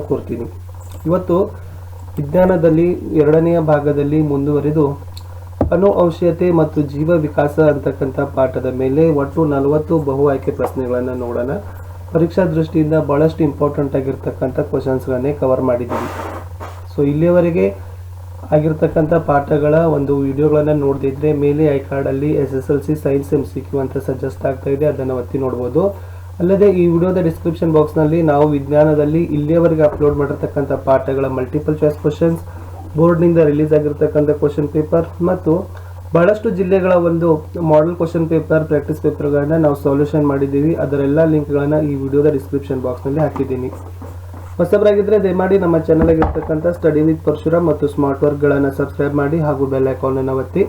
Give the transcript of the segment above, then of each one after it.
ಕೋರ್ತೀನಿ. ಇವತ್ತು ವಿಜ್ಞಾನದಲ್ಲಿ ಎರಡನೆಯ ಭಾಗದಲ್ಲಿ ಮುಂದುವರಿದು ಅನುವಂಶೀಯತೆ ಮತ್ತು ಜೀವ ವಿಕಾಸ ಅಂತಕ್ಕಂಥ ಪಾಠದ ಮೇಲೆ ಒಟ್ಟು 40 ಬಹು ಆಯ್ಕೆ ಪ್ರಶ್ನೆಗಳನ್ನು ನೋಡೋಣ. ಪರೀಕ್ಷಾ ದೃಷ್ಟಿಯಿಂದ ಬಹಳಷ್ಟು ಇಂಪಾರ್ಟೆಂಟ್ ಆಗಿರ್ತಕ್ಕಂಥ ಕ್ವಶನ್ಸ್ಗಳನ್ನೇ ಕವರ್ ಮಾಡಿದ್ದೀವಿ. ಸೊ ಇಲ್ಲಿಯವರೆಗೆ ಆಗಿರ್ತಕ್ಕಂಥ ಪಾಠಗಳ ಒಂದು ವಿಡಿಯೋಗಳನ್ನು ನೋಡದಿದ್ರೆ ಮೇಲೆ ಐ ಕಾರ್ಡಲ್ಲಿ SSLC ಸೈನ್ಸ್ MCQ ಅಂತ ಸಜೆಸ್ಟ್ ಆಗ್ತಾ ಇದೆ, ಅದನ್ನು ಒತ್ತಿ ನೋಡ್ಬೋದು. ಅಲ್ಲದೆ ಈ ವಿಡಿಯೋದ ಡಿಸ್ಕ್ರಿಪ್ಷನ್ ಬಾಕ್ಸ್ನಲ್ಲಿ ನಾವು ವಿಜ್ಞಾನದಲ್ಲಿ ಇಲ್ಲಿಯವರೆಗೆ ಅಪ್ಲೋಡ್ ಮಾಡಿರ್ತಕ್ಕಂಥ ಪಾಠಗಳ ಮಲ್ಟಿಪಲ್ ಚಾಯ್ಸ್ ಕ್ವಶನ್ಸ್, ಬೋರ್ಡ್ನಿಂದ ರಿಲೀಸ್ ಆಗಿರ್ತಕ್ಕಂಥ ಕ್ವಶನ್ ಪೇಪರ್ ಮತ್ತು ಬಹಳಷ್ಟು ಜಿಲ್ಲೆಗಳ ಒಂದು ಮಾಡೆಲ್ ಕ್ವಶನ್ ಪೇಪರ್, ಪ್ರಾಕ್ಟೀಸ್ ಪೇಪರ್ಗಳನ್ನು ನಾವು ಸೊಲ್ಯೂಷನ್ ಮಾಡಿದ್ದೀವಿ. ಅದರೆಲ್ಲ ಲಿಂಕ್ಗಳನ್ನು ಈ ವಿಡಿಯೋದ ಡಿಸ್ಕ್ರಿಪ್ಷನ್ ಬಾಕ್ಸ್ನಲ್ಲಿ ಹಾಕಿದ್ದೀನಿ. ಹೊಸಬರಾಗಿದ್ದರೆ ದಯಮಾಡಿ ನಮ್ಮ ಚಾನಲ್ ಆಗಿರ್ತಕ್ಕಂಥ ಸ್ಟಡಿ ವಿತ್ ಪರಶುರಾಮ್ ಮತ್ತು ಸ್ಮಾರ್ಟ್ ವರ್ಕ್ಗಳನ್ನು ಸಬ್ಸ್ಕ್ರೈಬ್ ಮಾಡಿ ಹಾಗೂ ಬೆಲ್ ಐಕಾನನ್ನು ಒತ್ತಿ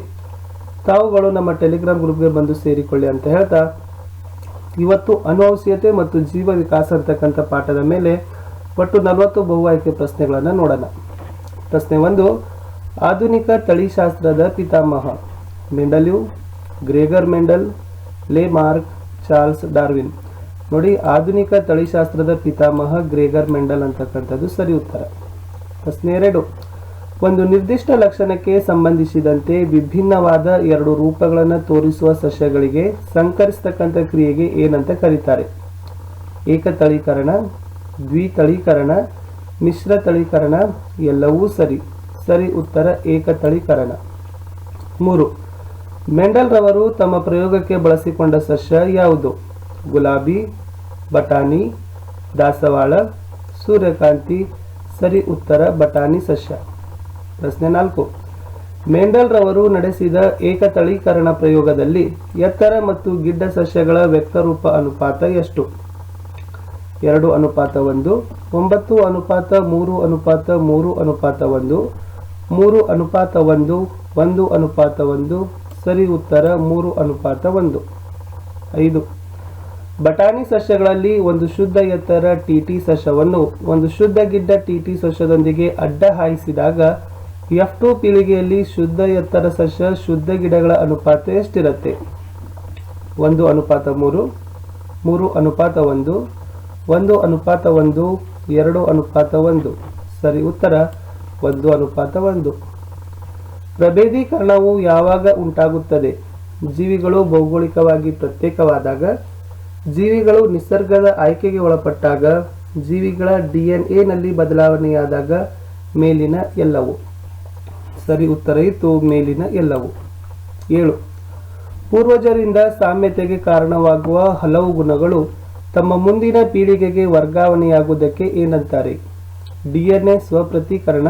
ತಾವುಗಳು ನಮ್ಮ ಟೆಲಿಗ್ರಾಮ್ ಗ್ರೂಪ್ಗೆ ಬಂದು ಸೇರಿಕೊಳ್ಳಿ ಅಂತ ಹೇಳ್ತಾ, ಇವತ್ತು ಅನುವಂಶೀಯತೆ ಮತ್ತು ಜೀವ ವಿಕಾಸ ಅಂತಕ್ಕಂಥ ಪಾಠದ ಮೇಲೆ ಒಟ್ಟು 40 ಬಹು ಆಯ್ಕೆ ಪ್ರಶ್ನೆಗಳನ್ನು ನೋಡೋಣ. ಪ್ರಶ್ನೆ 1, ಆಧುನಿಕ ತಳಿಶಾಸ್ತ್ರದ ಪಿತಾಮಹ ಮೆಂಡಲ್ಯೂ, ಗ್ರೆಗರ್ ಮೆಂಡಲ್, ಲೇಮಾರ್ಕ್, ಚಾರ್ಲ್ಸ್ ಡಾರ್ವಿನ್. ನೋಡಿ, ಆಧುನಿಕ ತಳಿಶಾಸ್ತ್ರದ ಪಿತಾಮಹ ಗ್ರೆಗರ್ ಮೆಂಡಲ್ ಅಂತಕ್ಕಂಥದ್ದು ಸರಿ ಉತ್ತರ. ಪ್ರಶ್ನೆ 2, ಒಂದು ನಿರ್ದಿಷ್ಟ ಲಕ್ಷಣಕ್ಕೆ ಸಂಬಂಧಿಸಿದಂತೆ ವಿಭಿನ್ನವಾದ 2 ರೂಪಗಳನ್ನು ತೋರಿಸುವ ಸಸ್ಯಗಳಿಗೆ ಸಂಕರಿಸತಕ್ಕಂಥ ಕ್ರಿಯೆಗೆ ಏನಂತ ಕರೀತಾರೆ? ಏಕತಳೀಕರಣ, ದ್ವಿತಳೀಕರಣ, ಮಿಶ್ರ ತಳೀಕರಣ, ಎಲ್ಲವೂ ಸರಿ. ಸರಿ ಉತ್ತರ ಏಕತಳೀಕರಣ. 3, ಮೆಂಡಲ್ ರವರು ತಮ್ಮ ಪ್ರಯೋಗಕ್ಕೆ ಬಳಸಿಕೊಂಡ ಸಸ್ಯ ಯಾವುದು? ಗುಲಾಬಿ, ಬಟಾಣಿ, ದಾಸವಾಳ, ಸೂರ್ಯಕಾಂತಿ. ಸರಿ ಉತ್ತರ ಬಟಾಣಿ ಸಸ್ಯ. ಪ್ರಶ್ನೆ 4, ಮೆಂಡಲ್ ರವರು ನಡೆಸಿದ ಏಕತಳೀಕರಣ ಪ್ರಯೋಗದಲ್ಲಿ ಎತ್ತರ ಮತ್ತು ಗಿಡ್ಡ ಸಸ್ಯಗಳ ವ್ಯಕ್ತರೂಪ ಅನುಪಾತ ಎಷ್ಟು? 2:1, 9:3:3:1, 3:1, 1:1. ಸರಿ ಉತ್ತರ 3:1. 5, ಬಟಾಣಿ ಸಸ್ಯಗಳಲ್ಲಿ ಒಂದು ಶುದ್ಧ ಎತ್ತರ TT ಸಸ್ಯವನ್ನು ಒಂದು ಶುದ್ಧ ಗಿಡ್ಡ TT ಸಸ್ಯದೊಂದಿಗೆ ಅಡ್ಡ ಹಾಯಿಸಿದಾಗ F2 ಪೀಳಿಗೆಯಲ್ಲಿ ಶುದ್ಧ ಎತ್ತರ ಸಸ್ಯ ಶುದ್ಧ ಗಿಡಗಳ ಅನುಪಾತ ಎಷ್ಟಿರುತ್ತೆ? 1:3, 3:1, 1:1, 2:1. ಸರಿ ಉತ್ತರ 1:1. ಪ್ರಭೇದೀಕರಣವು ಯಾವಾಗ ಉಂಟಾಗುತ್ತದೆ? ಜೀವಿಗಳು ಭೌಗೋಳಿಕವಾಗಿ ಪ್ರತ್ಯೇಕವಾದಾಗ, ಜೀವಿಗಳು ನಿಸರ್ಗದ ಆಯ್ಕೆಗೆ ಒಳಪಟ್ಟಾಗ, ಜೀವಿಗಳ DNA ನಲ್ಲಿ ಬದಲಾವಣೆಯಾದಾಗ, ಮೇಲಿನ ಎಲ್ಲವು. ಸರಿ ಉತ್ತರ ಇತ್ತು ಮೇಲಿನ ಎಲ್ಲವು. 7, ಪೂರ್ವಜರಿಂದ ಸಾಮ್ಯತೆಗೆ ಕಾರಣವಾಗುವ ಹಲವು ಗುಣಗಳು ತಮ್ಮ ಮುಂದಿನ ಪೀಳಿಗೆಗೆ ವರ್ಗಾವಣೆಯಾಗುವುದಕ್ಕೆ ಏನಂತಾರೆ? DNA ಸ್ವಪ್ರತೀಕರಣ,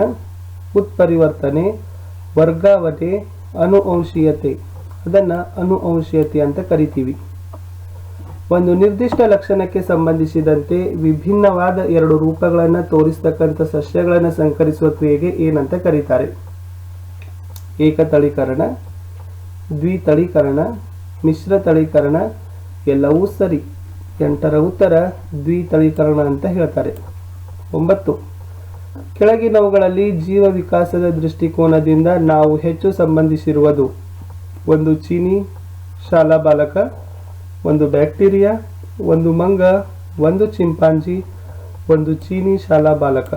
ಉತ್ಪರಿವರ್ತನೆ, ವರ್ಗಾವಣೆ, ಅನುವಂಶೀಯತೆ. ಅದನ್ನು ಅನುವಂಶೀಯತೆ ಅಂತ ಕರಿತೀವಿ. ಒಂದು ನಿರ್ದಿಷ್ಟ ಲಕ್ಷಣಕ್ಕೆ ಸಂಬಂಧಿಸಿದಂತೆ ವಿಭಿನ್ನವಾದ 2 ರೂಪಗಳನ್ನು ತೋರಿಸತಕ್ಕಂಥ ಸಸ್ಯಗಳನ್ನು ಸಂಕರಿಸುವ ಕ್ರಿಯೆಗೆ ಏನಂತ ಕರೀತಾರೆ? ಏಕತಳೀಕರಣ, ದ್ವಿತಳೀಕರಣ, ಮಿಶ್ರ ತಳೀಕರಣ, ಎಲ್ಲವೂ ಸರಿ. 8ರ ಉತ್ತರ ದ್ವಿತಳೀಕರಣ ಅಂತ ಹೇಳ್ತಾರೆ. 9, ಕೆಳಗಿನವುಗಳಲ್ಲಿ ಜೀವ ವಿಕಾಸದ ದೃಷ್ಟಿಕೋನದಿಂದ ನಾವು ಹೆಚ್ಚು ಸಂಬಂಧಿಸಿರುವುದು? 1 ಚೀನಿ ಶಾಲಾ ಬಾಲಕ, 1 ಬ್ಯಾಕ್ಟೀರಿಯಾ, 1 ಮಂಗ, 1 ಚಿಂಪಾಂಜಿ, 1 ಚೀನಿ ಶಾಲಾ ಬಾಲಕ.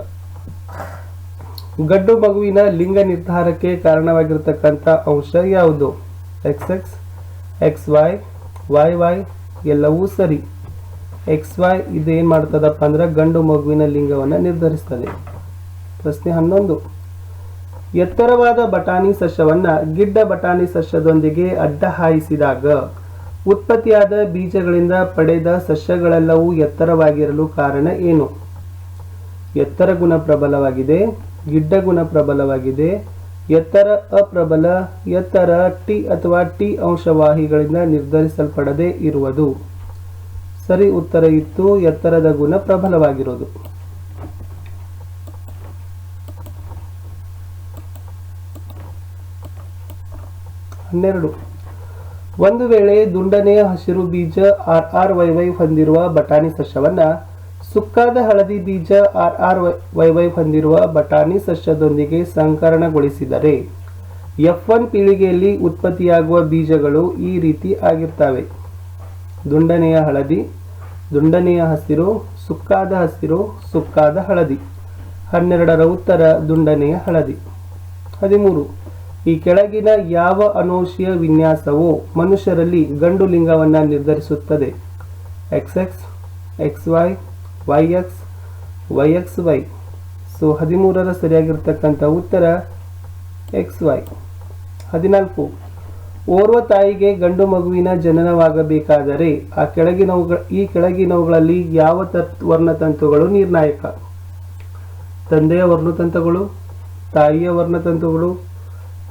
ಗಂಡು ಮಗುವಿನ ಲಿಂಗ ನಿರ್ಧಾರಕ್ಕೆ ಕಾರಣವಾಗಿರತಕ್ಕಂಥ ಅಂಶ ಯಾವುದು? XX, XY, YY. ಎಲ್ಲವೂ ಸರಿ. XY ಇದೇನು ಮಾಡ್ತದಪ್ಪ ಅಂದ್ರೆ ಗಂಡು ಮಗುವಿನ ಲಿಂಗವನ್ನು ನಿರ್ಧರಿಸ್ತದೆ. ಪ್ರಶ್ನೆ 11, ಎತ್ತರವಾದ ಬಟಾಣಿ ಸಸ್ಯವನ್ನ ಗಿಡ್ಡ ಬಟಾಣಿ ಸಸ್ಯದೊಂದಿಗೆ ಅಡ್ಡ ಹಾಯಿಸಿದಾಗ ಉತ್ಪತ್ತಿಯಾದ ಬೀಜಗಳಿಂದ ಪಡೆದ ಸಸ್ಯಗಳೆಲ್ಲವೂ ಎತ್ತರವಾಗಿರಲು ಕಾರಣ ಏನು? ಎತ್ತರ ಗುಣ ಪ್ರಬಲವಾಗಿದೆ, ಗಿಡ್ಡ ಗುಣ ಪ್ರಬಲವಾಗಿದೆ, ಎತ್ತರ ಅಪ್ರಬಲ, ಎತ್ತರ T ಅಥವಾ T ಅಂಶವಾಹಿಗಳಿಂದ ನಿರ್ಧರಿಸಲ್ಪಡದೇ ಇರುವುದು. ಸರಿ ಉತ್ತರ ಇತ್ತು ಎತ್ತರದ ಗುಣ ಪ್ರಬಲವಾಗಿರೋದು. 12, ಒಂದು ವೇಳೆ ದುಂಡನೆಯ ಹಸಿರು ಬೀಜ RRYY ಹೊಂದಿರುವ ಬಟಾಣಿ ಸಸ್ಯವನ್ನ ಸುಕ್ಕಾದ ಹಳದಿ ಬೀಜ RRYY ಹೊಂದಿರುವ ಬಟಾಣಿ ಸಸ್ಯದೊಂದಿಗೆ ಸಂಕರಣಗೊಳಿಸಿದರೆ F1 ಪೀಳಿಗೆಯಲ್ಲಿ ಉತ್ಪತ್ತಿಯಾಗುವ ಬೀಜಗಳು ಈ ರೀತಿ ಆಗಿರ್ತವೆ: ದುಂಡನೆಯ ಹಳದಿ, ದುಂಡನೆಯ ಹಸಿರು, ಸುಕ್ಕಾದ ಹಸಿರು, ಸುಕ್ಕಾದ ಹಳದಿ. 12ರ ಉತ್ತರ ದುಂಡನೆಯ ಹಳದಿ. 13. ಈ ಕೆಳಗಿನ ಯಾವ ಅನುವಂಶೀಯ ವಿನ್ಯಾಸವು ಮನುಷ್ಯರಲ್ಲಿ ಗಂಡು ಲಿಂಗವನ್ನು ನಿರ್ಧರಿಸುತ್ತದೆ? XX, XY, YX, YXY. So 13ರ ಸರಿಯಾಗಿರ್ತಕ್ಕಂಥ ಉತ್ತರ XY. 14. ಓರ್ವ ತಾಯಿಗೆ ಗಂಡು ಮಗುವಿನ ಜನನವಾಗಬೇಕಾದರೆ ಈ ಕೆಳಗಿನವುಗಳಲ್ಲಿ ಯಾವ ವರ್ಣತಂತುಗಳು ನಿರ್ಣಾಯಕ? ತಂದೆಯ ವರ್ಣತಂತುಗಳು, ತಾಯಿಯ ವರ್ಣತಂತುಗಳು,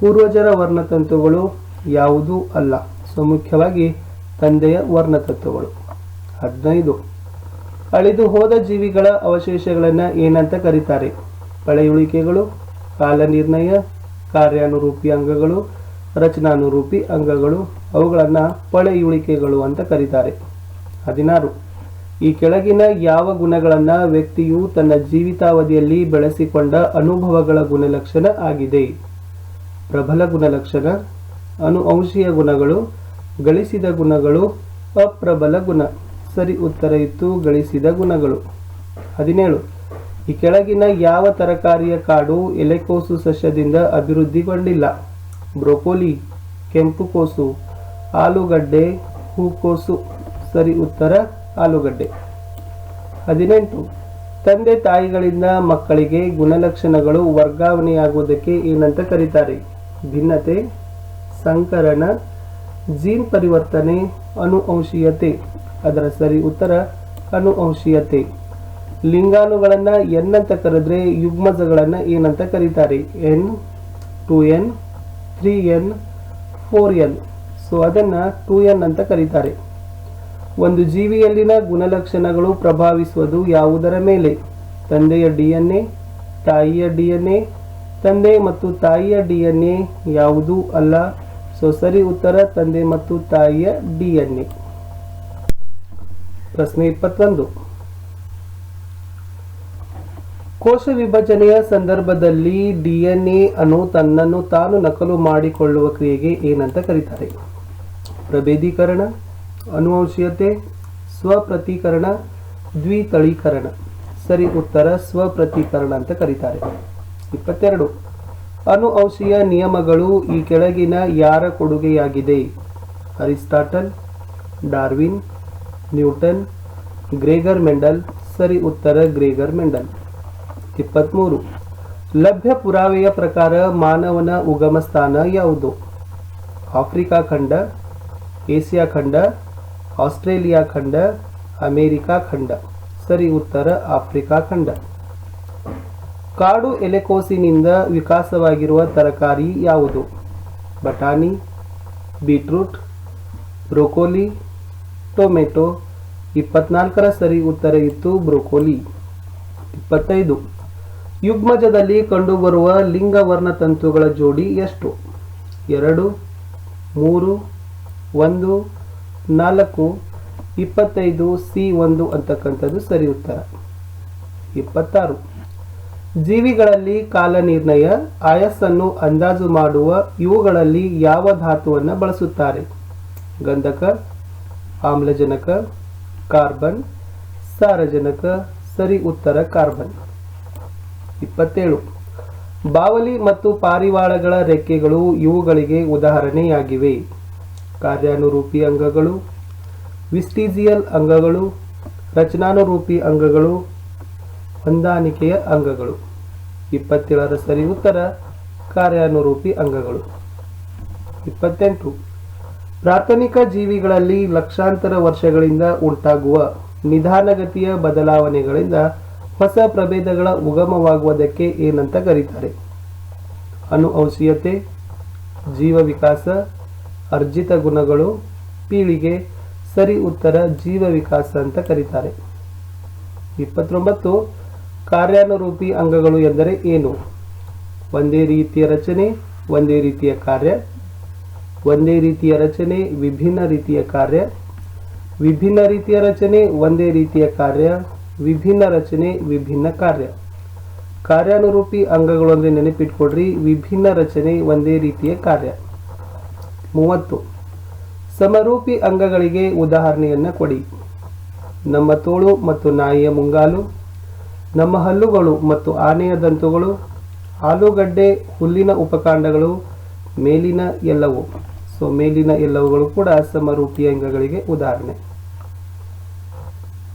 ಪೂರ್ವಜರ ವರ್ಣತಂತುಗಳು ಯಾವುದೂ ಅಲ್ಲ. ಸೊ ಮುಖ್ಯವಾಗಿ ತಂದೆಯ ವರ್ಣತಂತುಗಳು. 15. ಅಳಿದು ಹೋದ ಜೀವಿಗಳ ಅವಶೇಷಗಳನ್ನು ಏನಂತ ಕರೀತಾರೆ? ಪಳೆಯುಳಿಕೆಗಳು, ಕಾಲನಿರ್ಣಯ, ಕಾರ್ಯಾನುರೂಪಿ ಅಂಗಗಳು, ರಚನಾನುರೂಪಿ ಅಂಗಗಳು. ಅವುಗಳನ್ನು ಪಳೆಯುಳಿಕೆಗಳು ಅಂತ ಕರೀತಾರೆ. 16. ಈ ಕೆಳಗಿನ ಯಾವ ಗುಣಗಳನ್ನು ವ್ಯಕ್ತಿಯು ತನ್ನ ಜೀವಿತಾವಧಿಯಲ್ಲಿ ಬೆಳೆಸಿಕೊಂಡ ಅನುಭವಗಳ ಗುಣಲಕ್ಷಣ ಆಗಿದೆ? ಪ್ರಬಲ ಗುಣಲಕ್ಷಣ, ಅನುವಂಶೀಯ ಗುಣಗಳು, ಗಳಿಸಿದ ಗುಣಗಳು, ಅಪ್ರಬಲ ಗುಣ. ಸರಿ ಉತ್ತರ ಇತ್ತು ಗಳಿಸಿದ ಗುಣಗಳು. 17. ಈ ಕೆಳಗಿನ ಯಾವ ತರಕಾರಿಯ ಕಾಡು ಎಲೆಕೋಸು ಸಸ್ಯದಿಂದ ಅಭಿವೃದ್ಧಿಗೊಂಡಿಲ್ಲ? ಬ್ರೊಕೊಲಿ, ಕೆಂಪು ಕೋಸು, ಆಲೂಗಡ್ಡೆ, ಹೂಕೋಸು. ಸರಿ ಉತ್ತರ ಆಲೂಗಡ್ಡೆ. 18. ತಂದೆ ತಾಯಿಗಳಿಂದ ಮಕ್ಕಳಿಗೆ ಗುಣಲಕ್ಷಣಗಳು ವರ್ಗಾವಣೆಯಾಗುವುದಕ್ಕೆ ಏನಂತ ಕರೀತಾರೆ? ಭಿನ್ನತೆ, ಸಂಕರಣ, ಜೀನ್ ಪರಿವರ್ತನೆ, ಅನುವಂಶೀಯತೆ. ಅದರ ಸರಿ ಉತ್ತರ ಅನುವಂಶೀಯತೆ. ಲಿಂಗಾಣುಗಳನ್ನು ಎನ್ ಅಂತ ಕರೆದ್ರೆ ಯುಗ್ಮಜಗಳನ್ನು ಏನಂತ ಕರೀತಾರೆ? N, 2N, 3N, 4N. So ಅದನ್ನು 2N ಅಂತ ಕರೀತಾರೆ. ಒಂದು ಜೀವಿಯಲ್ಲಿನ ಗುಣಲಕ್ಷಣಗಳು ಪ್ರಭಾವಿಸುವುದು ಯಾವುದರ ಮೇಲೆ? ತಂದೆಯ DNA, ತಾಯಿಯ DNA. ತಂದೆ ಮತ್ತು ತಾಯಿಯ DNA ಯಾವುದೂ ಅಲ್ಲ. ಸೊ ಸರಿ ಉತ್ತರ ತಂದೆ ಮತ್ತು ತಾಯಿಯ DNA. ಪ್ರಶ್ನೆ 21. ಕೋಶ ವಿಭಜನೆಯ ಸಂದರ್ಭದಲ್ಲಿ DNA ಅನ್ನು ತನ್ನನ್ನು ತಾನು ನಕಲು ಮಾಡಿಕೊಳ್ಳುವ ಕ್ರಿಯೆಗೆ ಏನಂತ ಕರೀತಾರೆ? ಪ್ರಭೇದೀಕರಣ, ಅನುವಂಶೀಯತೆ, ಸ್ವಪ್ರತೀಕರಣ, ದ್ವಿತಳೀಕರಣ. ಸರಿ ಉತ್ತರ ಸ್ವಪ್ರತೀಕರಣ ಅಂತ ಕರೀತಾರೆ. 22. ಅನುವಂಶೀಯ ನಿಯಮಗಳು ಈ ಕೆಳಗಿನ ಯಾರ ಕೊಡುಗೆಯಾಗಿದೆ? Aristotle, Darwin, Newton, Gregor Mendel. ಸರಿ ಉತ್ತರ ಗ್ರೆಗರ್ ಮೆಂಡಲ್. 23. ಲಭ್ಯ ಪುರಾವೆಯ ಪ್ರಕಾರ ಮಾನವನ ಉಗಮ ಸ್ಥಾನ ಯಾವುದು? ಆಫ್ರಿಕಾ ಖಂಡ, ಏಷ್ಯಾ ಖಂಡ, ಆಸ್ಟ್ರೇಲಿಯಾ ಖಂಡ, ಅಮೇರಿಕಾ ಖಂಡ. ಸರಿ ಉತ್ತರ ಆಫ್ರಿಕಾ ಖಂಡ. ಕಾಡು ಎಲೆಕೋಸಿನಿಂದ ವಿಕಾಸವಾಗಿರುವ ತರಕಾರಿ ಯಾವುದು? ಬಟಾಣಿ, ಬೀಟ್ರೂಟ್, ಬ್ರೊಕೊಲಿ, ಟೊಮೆಟೊ. 24ರ ಸರಿ ಉತ್ತರ ಇತ್ತು ಬ್ರೊಕೊಲಿ. 25. ಯುಗ್ಮಜದಲ್ಲಿ ಕಂಡುಬರುವ ಲಿಂಗ ವರ್ಣತಂತುಗಳ ಜೋಡಿ ಎಷ್ಟು? 2, 3, 1, 4. 25 C1 ಅಂತಕ್ಕಂಥದ್ದು ಸರಿ ಉತ್ತರ. 26. ಜೀವಿಗಳಲ್ಲಿ ಕಾಲನಿರ್ಣಯ, ಆಯಸ್ಸನ್ನು ಅಂದಾಜು ಮಾಡುವ ಇವುಗಳಲ್ಲಿ ಯಾವ ಧಾತುವನ್ನು ಬಳಸುತ್ತಾರೆ? ಗಂಧಕ, ಆಮ್ಲಜನಕ, ಕಾರ್ಬನ್, ಸಾರಜನಕ. ಸರಿ ಉತ್ತರ ಕಾರ್ಬನ್. 27. ಬಾವಲಿ ಮತ್ತು ಪಾರಿವಾಳಗಳ ರೆಕ್ಕೆಗಳು ಇವುಗಳಿಗೆ ಉದಾಹರಣೆಯಾಗಿವೆ? ಕಾರ್ಯಾನುರೂಪಿ ಅಂಗಗಳು, ವಿಸ್ಟಿಜಿಯಲ್ ಅಂಗಗಳು, ರಚನಾನುರೂಪಿ ಅಂಗಗಳು, ಹೊಂದಾಣಿಕೆಯ ಅಂಗಗಳು. 27ರ ಸರಿ ಉತ್ತರ ಕಾರ್ಯಾನುರೂಪಿ ಅಂಗಗಳು. 28. ಪ್ರಾಥಮಿಕ ಜೀವಿಗಳಲ್ಲಿ ಲಕ್ಷಾಂತರ ವರ್ಷಗಳಿಂದ ಉಂಟಾಗುವ ನಿಧಾನಗತಿಯ ಬದಲಾವಣೆಗಳಿಂದ ಹೊಸ ಪ್ರಭೇದಗಳ ಉಗಮವಾಗುವುದಕ್ಕೆ ಏನಂತ ಕರೀತಾರೆ? ಅನುವಂಶೀಯತೆ, ಜೀವ ವಿಕಾಸ, ಅರ್ಜಿತ ಗುಣಗಳು, ಪೀಳಿಗೆ. ಸರಿ ಉತ್ತರ ಜೀವ ವಿಕಾಸ ಅಂತ ಕರೀತಾರೆ. 29. ಕಾರ್ಯಾನುರೂಪಿ ಅಂಗಗಳು ಎಂದರೆ ಏನು? ಒಂದೇ ರೀತಿಯ ರಚನೆ, ಒಂದೇ ರೀತಿಯ ಕಾರ್ಯ. ಒಂದೇ ರೀತಿಯ ರಚನೆ, ವಿಭಿನ್ನ ರೀತಿಯ ಕಾರ್ಯ. ವಿಭಿನ್ನ ರೀತಿಯ ರಚನೆ, ಒಂದೇ ರೀತಿಯ ಕಾರ್ಯ. ವಿಭಿನ್ನ ರಚನೆ, ವಿಭಿನ್ನ ಕಾರ್ಯ. ಕಾರ್ಯಾನುರೂಪಿ ಅಂಗಗಳು ಅಂದರೆ ನೆನಪಿಟ್ಕೊಡ್ರಿ, ವಿಭಿನ್ನ ರಚನೆ, ಒಂದೇ ರೀತಿಯ ಕಾರ್ಯ. 30. ಸಮರೂಪಿ ಅಂಗಗಳಿಗೆ ಉದಾಹರಣೆಯನ್ನು ಕೊಡಿ. ನಮ್ಮ ತೋಳು ಮತ್ತು ನಾಯಿಯ ಮುಂಗಾಲು, ನಮ್ಮ ಹಲ್ಲುಗಳು ಮತ್ತು ಆನೆಯ ದಂತುಗಳು, ಆಲೂಗಡ್ಡೆ ಹುಲ್ಲಿನ ಉಪಕಾಂಡಗಳು, ಮೇಲಿನ ಎಲ್ಲವು. ಸೊ ಮೇಲಿನ ಎಲ್ಲವುಗಳು ಕೂಡ ಸಮರೂಪಿ ಅಂಗಗಳಿಗೆ ಉದಾಹರಣೆ.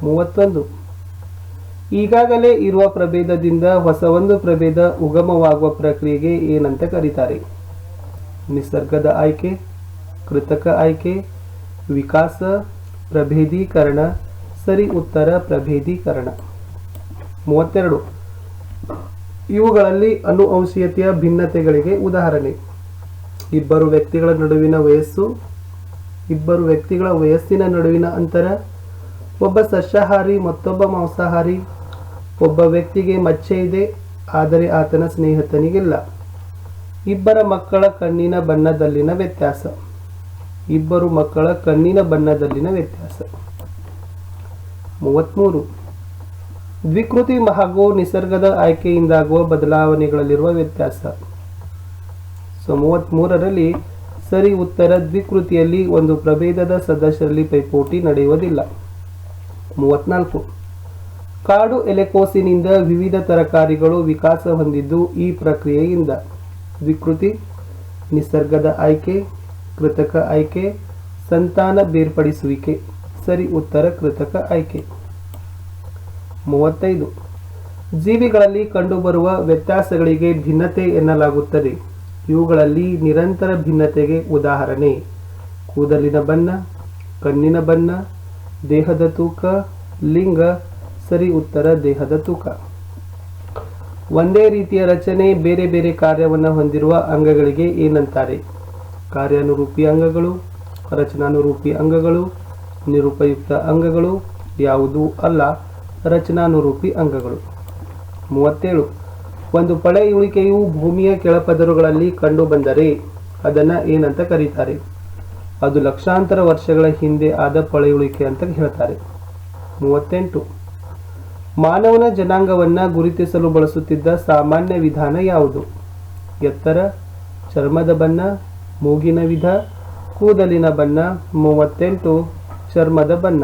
31. ಈಗಾಗಲೇ ಇರುವ ಪ್ರಭೇದದಿಂದ ಹೊಸ ಒಂದು ಪ್ರಭೇದ ಉಗಮವಾಗುವ ಪ್ರಕ್ರಿಯೆಗೆ ಏನಂತ ಕರೀತಾರೆ? ನಿಸರ್ಗದ ಆಯ್ಕೆ, ಕೃತಕ ಆಯ್ಕೆ, ವಿಕಾಸ, ಪ್ರಭೇದೀಕರಣ. ಸರಿ ಉತ್ತರ ಪ್ರಭೇದೀಕರಣ. 32. ಇವುಗಳಲ್ಲಿ ಅನುವಂಶೀಯತೆಯ ಭಿನ್ನತೆಗಳಿಗೆ ಉದಾಹರಣೆ: ಇಬ್ಬರು ವ್ಯಕ್ತಿಗಳ ನಡುವಿನ ವಯಸ್ಸು, ಇಬ್ಬರು ವ್ಯಕ್ತಿಗಳ ವಯಸ್ಸಿನ ನಡುವಿನ ಅಂತರ, ಒಬ್ಬ ಸಸ್ಯಾಹಾರಿ ಮತ್ತೊಬ್ಬ ಮಾಂಸಾಹಾರಿ, ಒಬ್ಬ ವ್ಯಕ್ತಿಗೆ ಮಚ್ಚೆ ಇದೆ ಆದರೆ ಆತನ ಸ್ನೇಹಿತನಿಗಿಲ್ಲ, ಇಬ್ಬರ ಮಕ್ಕಳ ಕಣ್ಣಿನ ಬಣ್ಣದಲ್ಲಿನ ವ್ಯತ್ಯಾಸ, ಇಬ್ಬರು ಮಕ್ಕಳ ಕಣ್ಣಿನ ಬಣ್ಣದಲ್ಲಿನ ವ್ಯತ್ಯಾಸ. 33. ದ್ವಿಕೃತಿ ಹಾಗೂ ನಿಸರ್ಗದ ಆಯ್ಕೆಯಿಂದಾಗುವ ಬದಲಾವಣೆಗಳಲ್ಲಿರುವ ವ್ಯತ್ಯಾಸ. ಸೊ 33ರಲ್ಲಿ ಸರಿ ಉತ್ತರ ದ್ವಿಕೃತಿಯಲ್ಲಿ ಒಂದು ಪ್ರಭೇದದ ಸದಸ್ಯರಲ್ಲಿ ಪೈಪೋಟಿ ನಡೆಯುವುದಿಲ್ಲ. 34. ಕಾಡು ಎಲೆಕೋಸಿನಿಂದ ವಿವಿಧ ತರಕಾರಿಗಳು ವಿಕಾಸ ಹೊಂದಿದ್ದು ಈ ಪ್ರಕ್ರಿಯೆಯಿಂದ. ದ್ವಿಕೃತಿ, ನಿಸರ್ಗದ ಆಯ್ಕೆ, ಕೃತಕ ಆಯ್ಕೆ, ಸಂತಾನ ಬೇರ್ಪಡಿಸುವಿಕೆ. ಸರಿ ಉತ್ತರ ಕೃತಕ ಆಯ್ಕೆ. 35. ಜೀವಿಗಳಲ್ಲಿ ಕಂಡುಬರುವ ವ್ಯತ್ಯಾಸಗಳಿಗೆ ಭಿನ್ನತೆ ಎನ್ನಲಾಗುತ್ತದೆ. ಇವುಗಳಲ್ಲಿ ನಿರಂತರ ಭಿನ್ನತೆಗೆ ಉದಾಹರಣೆ: ಕೂದಲಿನ ಬಣ್ಣ, ಕಣ್ಣಿನ ಬಣ್ಣ, ದೇಹದ ತೂಕ, ಲಿಂಗ. ಸರಿ ಉತ್ತರ ದೇಹದ ತೂಕ. ಒಂದೇ ರೀತಿಯ ರಚನೆ ಬೇರೆ ಬೇರೆ ಕಾರ್ಯವನ್ನು ಹೊಂದಿರುವ ಅಂಗಗಳಿಗೆ ಏನಂತಾರೆ? ಕಾರ್ಯಾನುರೂಪಿ ಅಂಗಗಳು, ರಚನಾನುರೂಪಿ ಅಂಗಗಳು, ನಿರುಪಯುಕ್ತ ಅಂಗಗಳು. ಯಾವುದೂ ಅಲ್ಲ ರಚನಾನುರೂಪಿ ಅಂಗಗಳು. 37. ಒಂದು ಪಳೆಯುಳಿಕೆಯು ಭೂಮಿಯ ಕೆಳಪದರುಗಳಲ್ಲಿ ಕಂಡು ಬಂದರೆ ಅದನ್ನು ಏನಂತ ಕರೀತಾರೆ? ಅದು ಲಕ್ಷಾಂತರ ವರ್ಷಗಳ ಹಿಂದೆ ಆದ ಪಳೆಯುಳಿಕೆ ಅಂತ ಹೇಳ್ತಾರೆ. 38. ಮಾನವನ ಜನಾಂಗವನ್ನು ಗುರುತಿಸಲು ಬಳಸುತ್ತಿದ್ದ ಸಾಮಾನ್ಯ ವಿಧಾನ ಯಾವುದು? ಎತ್ತರ, ಚರ್ಮದ ಬಣ್ಣ, ಮೂಗಿನ ವಿಧ, ಕೂದಲಿನ ಬಣ್ಣ. 38 ಚರ್ಮದ ಬಣ್ಣ.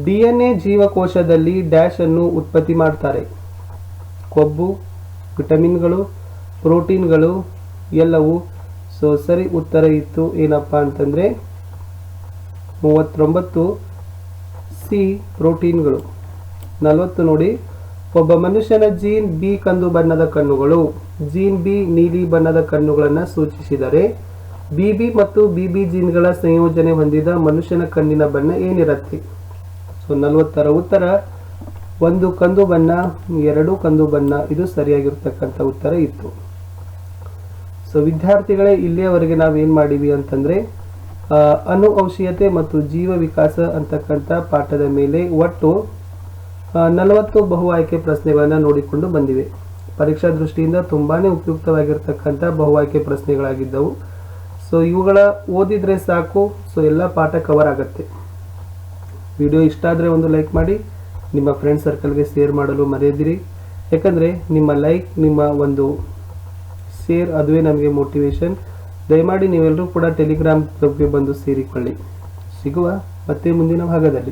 DNA ಜೀವಕೋಶದಲ್ಲಿ ಡ್ಯಾಶ್ ಅನ್ನು ಉತ್ಪತ್ತಿ ಮಾಡ್ತಾರೆ: ಕೊಬ್ಬು, ವಿಟಮಿನ್ಗಳು, ಪ್ರೋಟೀನ್ಗಳು, ಎಲ್ಲವೂ. ಸೊ ಸರಿ ಉತ್ತರ ಇತ್ತು ಏನಪ್ಪ ಅಂತಂದರೆ 39 ಸಿ ಪ್ರೋಟೀನ್ಗಳು. 40 ನೋಡಿ, ಒಬ್ಬ ಮನುಷ್ಯನ ಜೀನ್ ಬಿ ಕಂದು ಬಣ್ಣದ ಕಣ್ಣುಗಳು, ಜೀನ್ ಬಿ ನೀಲಿ ಬಣ್ಣದ ಕಣ್ಣುಗಳನ್ನು ಸೂಚಿಸಿದರೆ BB ಮತ್ತು BB ಜೀನ್ಗಳ ಸಂಯೋಜನೆ ಹೊಂದಿದ ಮನುಷ್ಯನ ಕಣ್ಣಿನ ಬಣ್ಣ ಏನಿರುತ್ತೆ? ಸೊ 40ರ ಉತ್ತರ 1 ಕಂದು ಬಣ್ಣ, 2 ಕಂದು ಬಣ್ಣ. ಇದು ಸರಿಯಾಗಿರ್ತಕ್ಕಂಥ ಉತ್ತರ ಇತ್ತು. ಸೊ ವಿದ್ಯಾರ್ಥಿಗಳೇ, ಇಲ್ಲಿಯವರೆಗೆ ನಾವೇನು ಮಾಡಿವಿ ಅಂತಂದರೆ ಅನುವಂಶೀಯತೆ ಮತ್ತು ಜೀವ ವಿಕಾಸ ಅಂತಕ್ಕಂಥ ಪಾಠದ ಮೇಲೆ ಒಟ್ಟು 40 ಬಹು ಆಯ್ಕೆ ಪ್ರಶ್ನೆಗಳನ್ನು ನೋಡಿಕೊಂಡು ಬಂದಿವೆ. ಪರೀಕ್ಷಾ ದೃಷ್ಟಿಯಿಂದ ತುಂಬಾ ಉಪಯುಕ್ತವಾಗಿರ್ತಕ್ಕಂಥ ಬಹು ಆಯ್ಕೆ ಪ್ರಶ್ನೆಗಳಾಗಿದ್ದವು. ಸೊ ಇವುಗಳ ಓದಿದರೆ ಸಾಕು, ಸೊ ಎಲ್ಲ ಪಾಠ ಕವರ್ ಆಗುತ್ತೆ. ವಿಡಿಯೋ ಇಷ್ಟ ಆದರೆ ಒಂದು ಲೈಕ್ ಮಾಡಿ, ನಿಮ್ಮ ಫ್ರೆಂಡ್ ಸರ್ಕಲ್ಗೆ ಶೇರ್ ಮಾಡಲು ಮರೆಯದಿರಿ. ಯಾಕಂದರೆ ನಿಮ್ಮ ಲೈಕ್, ನಿಮ್ಮ ಒಂದು ಶೇರ್, ಅದುವೇ ನಮಗೆ ಮೋಟಿವೇಶನ್. ದಯಮಾಡಿ ನೀವೆಲ್ಲರೂ ಕೂಡ ಟೆಲಿಗ್ರಾಮ್ ಗ್ರೂಪ್ಗೆ ಬಂದು ಸೇರಿಕೊಳ್ಳಿ. ಸಿಗುವ ಮತ್ತೆ ಮುಂದಿನ ಭಾಗದಲ್ಲಿ.